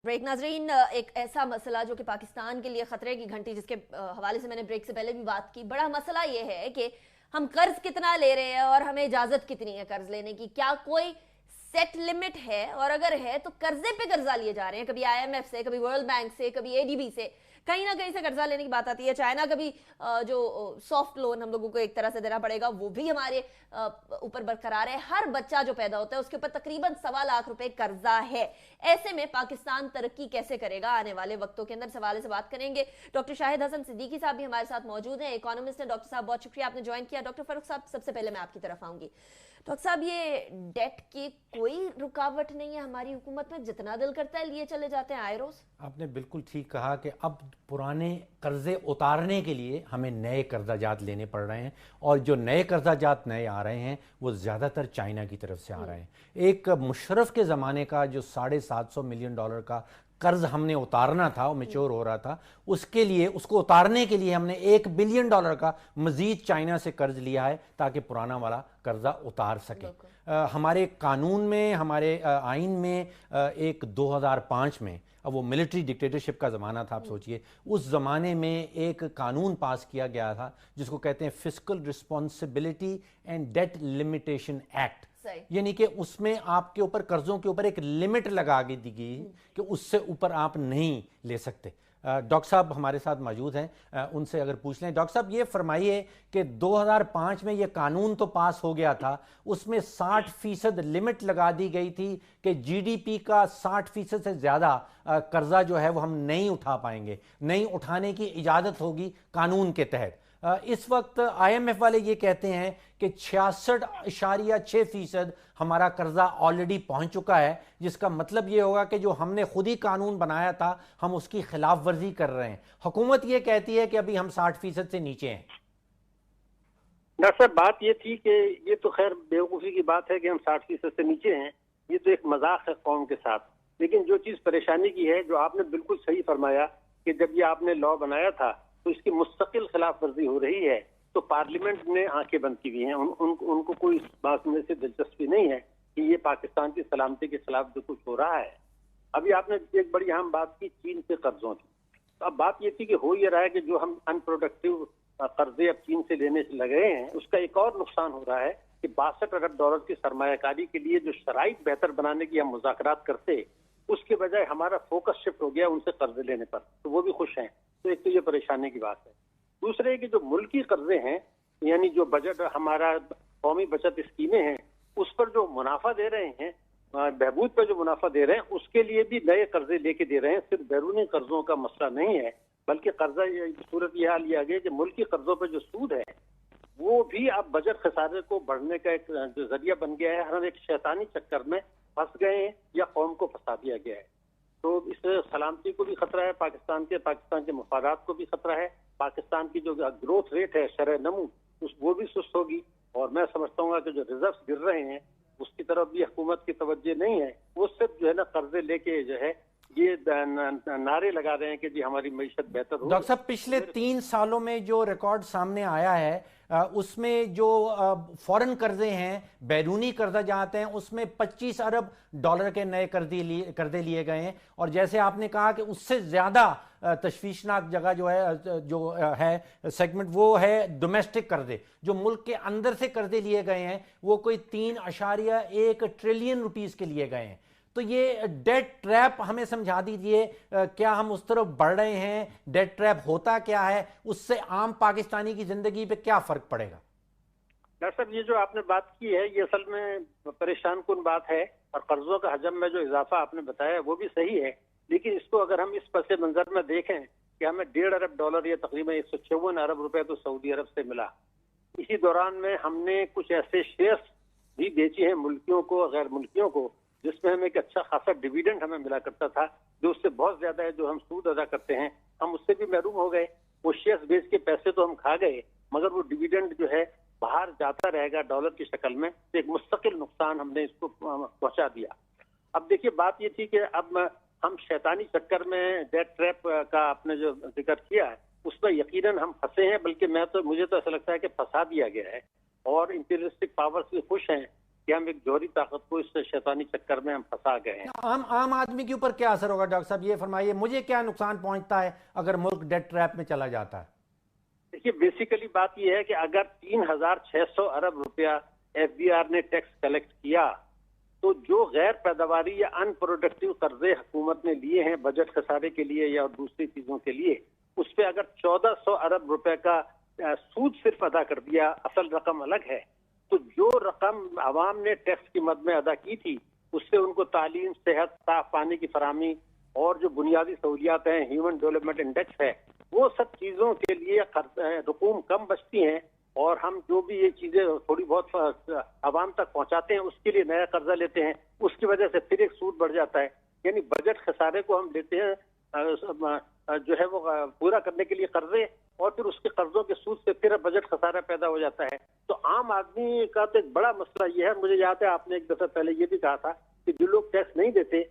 Break नाजरीन, एक ऐसा मसला जो कि पाकिस्तान के लिए खतरे की घंटी, जिसके हवाले से मैंने ब्रेक से पहले भी बात की। बड़ा मसला ये है कि हम कर्ज कितना ले रहे हैं और हमें इजाजत कितनी है कर्ज लेने की। क्या कोई सेट लिमिट है? और अगर है तो कर्जे पे कर्जा लिए जा रहे हैं, कभी आईएमएफ से, कभी वर्ल्ड बैंक से, कभी एडीबी से, कहीं ना कहीं से कर्जा लेने की बात आती है। चाइना का भी जो सॉफ्ट लोन हम लोगों को एक तरह से देना पड़ेगा, वो भी हमारे ऊपर बरकरार है। हर बच्चा जो पैदा होता है उसके ऊपर तकरीबन 1.25 लाख रुपए कर्जा है। ऐसे में पाकिस्तान तरक्की कैसे करेगा आने वाले वक्तों के अंदर, इस हवाले से बात करेंगे। डॉक्टर शाहिद हसन सिद्दीकी साहब भी हमारे साथ मौजूद हैं, इकोनॉमिस्ट हैं। डॉक्टर साहब बहुत शुक्रिया आपने ज्वाइन किया। डॉक्टर फारूक साहब, सबसे पहले मैं आपकी तरफ आऊंगी। डॉक्टर साहब, ये डेट की कोई रुकावट नहीं है हमारी हुकूमत में, जितना दिल करता है लिए चले जाते हैं आए रोज। आपने बिल्कुल ठीक कहा कि अब पुराने कर्जे उतारने के लिए हमें नए कर्जाजात लेने पड़ रहे हैं, और जो नए कर्जाजात नए आ रहे हैं वो ज़्यादातर चाइना की तरफ से आ रहे हैं। एक मुशर्रफ के ज़माने का जो $750 मिलियन का कर्ज हमने उतारना था, वो मेच्योर हो रहा था, उसके लिए, उसको उतारने के लिए हमने $1 बिलियन का मजीद चाइना से कर्ज लिया है ताकि पुराना वाला कर्जा उतार सके। हमारे कानून में, हमारे आइन में एक 2005 में, अब वो मिलिट्री डिक्टेटरशिप का ज़माना था, आप सोचिए, उस ज़माने में एक कानून पास किया गया था जिसको कहते हैं fiscal responsibility and debt limitation act. यानी कि उसमें आपके ऊपर, कर्जों के ऊपर एक लिमिट लगा दी गई कि उससे ऊपर आप नहीं ले सकते। डॉक्टर साहब हमारे साथ मौजूद हैं, उनसे अगर पूछ लें। डॉक्टर साहब, ये फरमाइए कि 2005 में ये कानून तो पास हो गया था, उसमें 60% लिमिट लगा दी गई थी कि जीडीपी का 60% से ज़्यादा कर्जा जो है वो हम नहीं उठा पाएंगे, नहीं उठाने की इजाज़त होगी कानून के तहत। इस वक्त आईएमएफ वाले ये कहते हैं कि 66.6% हमारा कर्जा ऑलरेडी पहुंच चुका है, जिसका मतलब ये होगा कि जो हमने खुद ही कानून बनाया था हम उसकी खिलाफ वर्जी कर रहे हैं। हुकूमत ये कहती है कि अभी हम 60% से नीचे हैं। डॉक्टर साहब, बात ये थी कि ये तो खैर बेवकूफ़ी की बात है कि हम 60% से नीचे हैं, ये तो एक मजाक है कौम के साथ। लेकिन जो चीज़ परेशानी की है, जो आपने बिल्कुल सही फरमाया कि जब ये आपने लॉ बनाया था तो इसकी मुस्तकिल खिलाफ वर्जी हो रही है, तो पार्लियामेंट ने आंखें बंद की हुई हैं। उनको कोई इस बात में से दिलचस्पी नहीं है कि ये पाकिस्तान की सलामती के खिलाफ जो कुछ हो रहा है। अभी आपने एक बड़ी अहम बात की चीन से कर्जों की। तो अब बात ये थी कि हो ये रहा है कि जो हम अनप्रोडक्टिव कर्जे अब चीन से लेने से लगे हैं, उसका एक और नुकसान हो रहा है कि $62 अरब की सरमायाकारी के लिए जो शराइत बेहतर बनाने की हम मुज़ाकरात करते, उसके बजाय हमारा फोकस शिफ्ट हो गया उनसे कर्जे लेने पर, तो वो भी खुश हैं। तो एक तो ये परेशानी की बात है। दूसरे कि जो मुल्की कर्जे हैं, यानी जो बजट हमारा कौमी बचत स्कीमें हैं, उस पर जो मुनाफा दे रहे हैं, बहबूद पर जो मुनाफा दे रहे हैं, उसके लिए भी नए कर्जे लेके दे रहे हैं। सिर्फ बैरूनी कर्जों का मसला नहीं है, बल्कि कर्जा सूरत यह हाल लिया गया कि मुल्की कर्जों पर जो सूद है वो भी अब बजट खसारे को बढ़ने का एक जो जरिया बन गया है। हम एक शैतानी चक्कर में फंस गए हैं या कौम को फंसा दिया गया है। तो इससे सलामती को भी खतरा है, पाकिस्तान के मफादात को भी खतरा है। पाकिस्तान की जो ग्रोथ रेट है, शरह नमू, वो भी सुस्त होगी। और मैं समझता हूँ कि जो रिजर्व गिर रहे हैं उसकी तरफ भी हुकूमत की तवज्जो नहीं है। वो सिर्फ जो है ना कर्जे लेके जो है ये नारे लगा रहे हैं कि जी हमारी मईशत बेहतर हो। डॉक्टर साहब, पिछले 3 सालों में जो रिकॉर्ड सामने आया है, उसमें जो फॉरेन कर्जे हैं, बैरूनी कर्जा जाते हैं, उसमें $25 अरब के नए कर्जे लिए गए हैं। और जैसे आपने कहा कि उससे ज़्यादा तशवीशनाक जगह जो है सेगमेंट, वो है डोमेस्टिक कर्जे। जो मुल्क के अंदर से कर्जे लिए गए हैं वो कोई 3.1 ट्रिलियन रुपीस के लिए गए हैं। तो ये डेट ट्रैप हमें समझा दीजिए, क्या हम उस तरफ बढ़ रहे हैं? डेट ट्रैप होता क्या है? उससे आम पाकिस्तानी की जिंदगी पे क्या फर्क पड़ेगा? डॉक्टर साहब, ये जो आपने बात की है ये असल में परेशान कुन बात है। और कर्जों का हजम में जो इजाफा आपने बताया वो भी सही है, लेकिन इसको अगर हम इस पस मंजर में देखें कि हमें $1.5 अरब या तकरीबन 154 अरब रुपए तो सऊदी अरब से मिला। इसी दौरान में हमने कुछ ऐसे शेयर्स भी बेचे हैं मुल्कियों को, गैर मुल्कियों को, जिसमें हमें एक अच्छा खासा डिविडेंड हमें मिला करता था, जो उससे बहुत ज्यादा है जो हम सूद अदा करते हैं, हम उससे भी महरूम हो गए। वो शेयर्स बेच के पैसे तो हम खा गए, मगर वो डिविडेंड जो है बाहर जाता रहेगा डॉलर की शक्ल में। तो एक मुस्तकिल नुकसान हमने इसको पहुंचा दिया। अब देखिए, बात ये थी कि अब हम शैतानी चक्कर में डेट ट्रैप का आपने जो जिक्र किया है उस पर यकीनन हम फंसे हैं, बल्कि मुझे तो ऐसा लगता है कि फंसा दिया गया है। और इंपीरियलिस्टिक पावर्स भी खुश हैं کہ ہم ایک جوہری طاقت کو اس شیطانی چکر میں ہم پھنسا گئے ہیں۔ عام آدمی کے اوپر کیا اثر ہوگا ڈاکٹر صاحب، یہ فرمائیے، مجھے کیا نقصان پہنچتا ہے اگر ملک ڈیٹ ٹریپ میں چلا جاتا ہے؟ دیکھیے بیسیکلی بات یہ ہے کہ اگر 3600 ارب روپیہ ایف بی آر نے ٹیکس کلیکٹ کیا تو جو غیر پیداواری یا ان پروڈکٹیو قرضے حکومت نے لیے ہیں بجٹ خسارے کے لیے یا دوسری چیزوں کے لیے، اس پہ اگر 1400 ارب روپے کا سود صرف ادا کر دیا، اصل رقم الگ ہے، تو جو رقم عوام نے ٹیکس کی مد میں ادا کی تھی اس سے ان کو تعلیم، صحت، صاف پانی کی فراہمی اور جو بنیادی سہولیات ہیں، ہیومن ڈیولپمنٹ انڈیکس ہے، وہ سب چیزوں کے لیے رقوم کم بچتی ہیں، اور ہم جو بھی یہ چیزیں تھوڑی بہت عوام تک پہنچاتے ہیں اس کے لیے نیا قرضہ لیتے ہیں، اس کی وجہ سے پھر ایک سود بڑھ جاتا ہے۔ یعنی بجٹ خسارے کو ہم لیتے ہیں جو ہے وہ پورا کرنے کے لیے قرضے، اور پھر اس کے قرضوں کے سود سے پھر بجٹ خسارہ پیدا ہو جاتا ہے۔ تو عام آدمی کا تو ایک بڑا مسئلہ یہ ہے، مجھے یاد ہے آپ نے ایک دفعہ پہلے یہ بھی کہا تھا کہ جو لوگ ٹیکس نہیں دیتے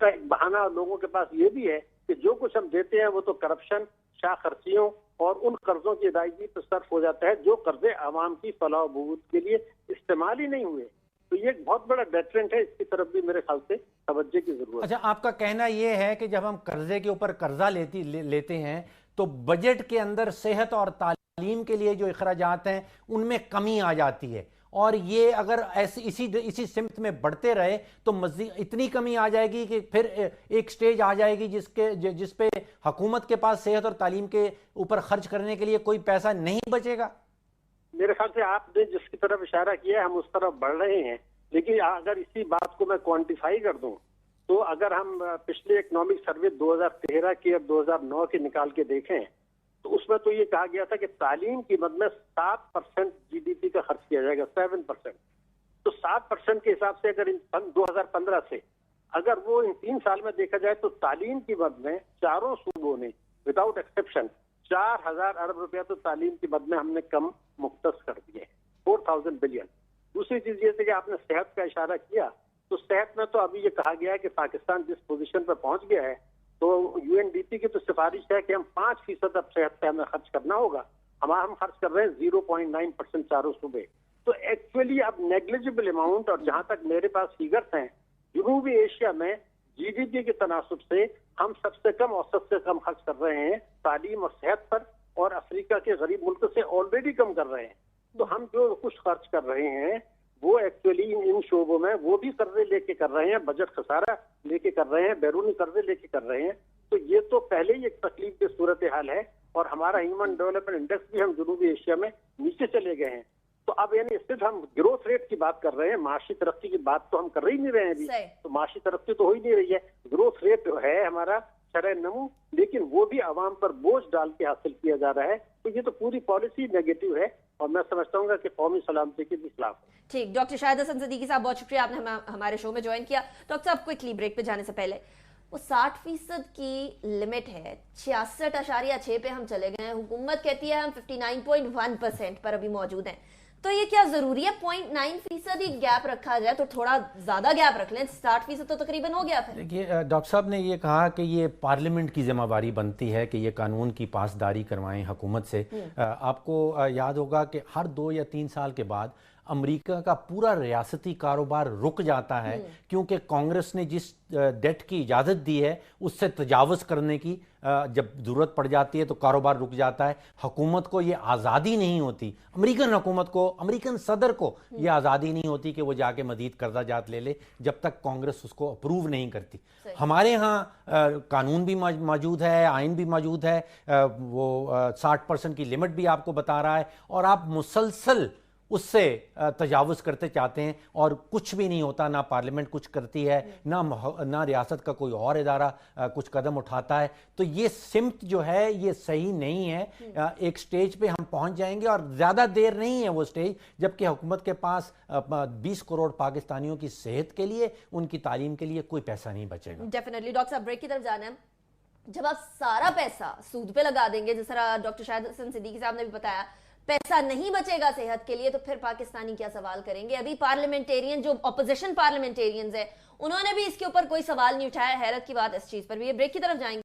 کا ایک بہانہ لوگوں کے پاس یہ بھی ہے کہ جو کچھ ہم دیتے ہیں وہ تو کرپشن، شاہ خرچیوں اور ان قرضوں کی ادائیگی پر صرف ہو جاتا ہے جو قرضے عوام کی فلاح و بہبود کے لیے استعمال ہی نہیں ہوئے۔ تو یہ ایک بہت بڑا ڈیٹرنٹ ہے، اس کی طرف بھی میرے خیال سے توجہ کی ضرورت ہے۔ اچھا، آپ کا کہنا یہ ہے کہ جب ہم قرضے کے اوپر قرضہ لیتے ہیں تو بجٹ کے اندر صحت اور تعلیم کے لیے جو اخراجات ہیں ان میں کمی آ جاتی ہے، اور یہ اگر اسی سمت میں بڑھتے رہے تو مزید اتنی کمی آ جائے گی کہ پھر ایک سٹیج آ جائے گی جس پہ حکومت کے پاس صحت اور تعلیم کے اوپر خرچ کرنے کے لیے کوئی پیسہ نہیں بچے گا۔ میرے خیال سے آپ نے جس کی طرف اشارہ کیا ہے ہم اس طرف بڑھ رہے ہیں، لیکن اگر اسی بات کو میں کوانٹیفائی کر دوں تو اگر ہم پچھلے اکنامک سروے 2013 کی اور 2009 کے نکال کے دیکھیں تو اس میں تو یہ کہا گیا تھا کہ تعلیم کی مد میں 7% جی ڈی پی کا خرچ کیا جائے گا، 7%۔ تو 7% کے حساب سے اگر 2015 سے اگر وہ ان 3 سال میں دیکھا جائے تو تعلیم کی مد میں چاروں صوبوں نے وداؤٹ ایکسیپشن 4000 ارب روپیہ تو تعلیم کی مد میں ہم نے کم مختص کر دیے، 4000 بلین۔ دوسری چیز یہ تھی کہ آپ نے صحت کا اشارہ کیا، تو صحت میں تو ابھی یہ کہا گیا ہے کہ پاکستان جس پوزیشن پر پہنچ گیا ہے تو یو این ڈی پی کی تو سفارش ہے کہ ہم 5% اب صحت پہ ہمیں خرچ کرنا ہوگا، ہم خرچ کر رہے ہیں 0.9% چاروں صوبے۔ تو ایکچولی اب نیگلیجبل اماؤنٹ، اور جہاں تک میرے پاس فیگرز ہیں جنوبی ایشیا میں جی ڈی پی کے تناسب سے ہم سب سے کم، اوسط سے کم خرچ کر رہے ہیں تعلیم اور صحت پر، اور افریقہ کے غریب ملک سے آلریڈی کم کر رہے ہیں۔ تو ہم جو کچھ خرچ کر رہے ہیں وہ ایکچولی ان شعبوں میں وہ بھی قرضے لے کے کر رہے ہیں، بجٹ خسارہ لے کے کر رہے ہیں، بیرونی قرضے لے کے کر رہے ہیں۔ تو یہ تو پہلے ہی ایک تکلیف کی صورتحال ہے، اور ہمارا ہیومن ڈیولپمنٹ انڈیکس بھی ہم جنوبی ایشیا میں نیچے چلے گئے ہیں۔ تو اب یعنی صرف ہم گروتھ ریٹ کی بات کر رہے ہیں، معاشی ترقی کی بات تو ہم کر ہی نہیں رہے ہیں ابھی، تو معاشی ترقی تو ہو ہی نہیں رہی ہے۔ گروتھ ریٹ ہے ہمارا شرح نمو، لیکن وہ بھی عوام پر بوجھ ڈال کے حاصل کیا جا رہا ہے۔ تو یہ تو پوری پالیسی نیگیٹو ہے، اور میں سمجھتا ہوں گا کہ قومی سلامتی کے بھی خلاف ہے۔ ٹھیک، ڈاکٹر شاہد حسن صدیقی صاحب بہت شکریہ، آپ نے ہمارے شو میں جوائن کیا۔ ڈاکٹر صاحب کوئکلی بریک پہ جانے سے پہلے، وہ 60% کی لمٹ ہے، 66.6 پہ ہم چلے گئے ہیں، حکومت کہتی ہے ہم 59.1% پر ابھی موجود ہیں، تو یہ کیا ضروری ہے 0.9% ہی گیپ رکھا جائے؟ تو تھوڑا زیادہ گیپ رکھ لیں، 60% تو تقریباً ہو گیا پھر۔ دیکھیے ڈاکٹر صاحب نے یہ کہا کہ یہ پارلیمنٹ کی ذمہ داری بنتی ہے کہ یہ قانون کی پاسداری کروائیں حکومت سے۔ آپ کو یاد ہوگا کہ ہر 2 یا 3 سال کے بعد امریکہ کا پورا ریاستی کاروبار رک جاتا ہے، کیونکہ کانگریس نے جس ڈیٹ کی اجازت دی ہے اس سے تجاوز کرنے کی جب ضرورت پڑ جاتی ہے تو کاروبار رک جاتا ہے۔ حکومت کو یہ آزادی نہیں ہوتی، امریکن حکومت کو، امریکن صدر کو یہ آزادی نہیں ہوتی کہ وہ جا کے مزید قرضہ جات لے لے جب تک کانگریس اس کو اپروو نہیں کرتی۔ ہمارے ہاں قانون بھی موجود ہے، آئین بھی موجود ہے، وہ 60% کی لمٹ بھی آپ کو بتا رہا ہے، اور آپ مسلسل اس سے تجاوز کرتے چاہتے ہیں اور کچھ بھی نہیں ہوتا، نہ پارلیمنٹ کچھ کرتی ہے، نہ ریاست کا کوئی اور ادارہ کچھ قدم اٹھاتا ہے۔ تو یہ سمت جو ہے یہ صحیح نہیں ہے۔ ایک سٹیج پہ ہم پہنچ جائیں گے، اور زیادہ دیر نہیں ہے وہ سٹیج جبکہ حکومت کے پاس 20 کروڑ پاکستانیوں کی صحت کے لیے، ان کی تعلیم کے لیے کوئی پیسہ نہیں بچے گا۔ ڈیفینیٹلی۔ ڈاکٹر صاحب بریک کی طرف جانا ہے، جب آپ سارا پیسہ سود پہ لگا دیں گے، جس طرح ڈاکٹر شاہد حسن صدیقی صاحب نے بھی بتایا، پیسہ نہیں بچے گا صحت کے لیے، تو پھر پاکستانی کیا سوال کریں گے؟ ابھی پارلیمنٹیرین جو اپوزیشن پارلیمنٹیرینز ہیں انہوں نے بھی اس کے اوپر کوئی سوال نہیں اٹھایا، حیرت کی بات اس چیز پر بھی ہے۔ بریک کی طرف جائیں گے۔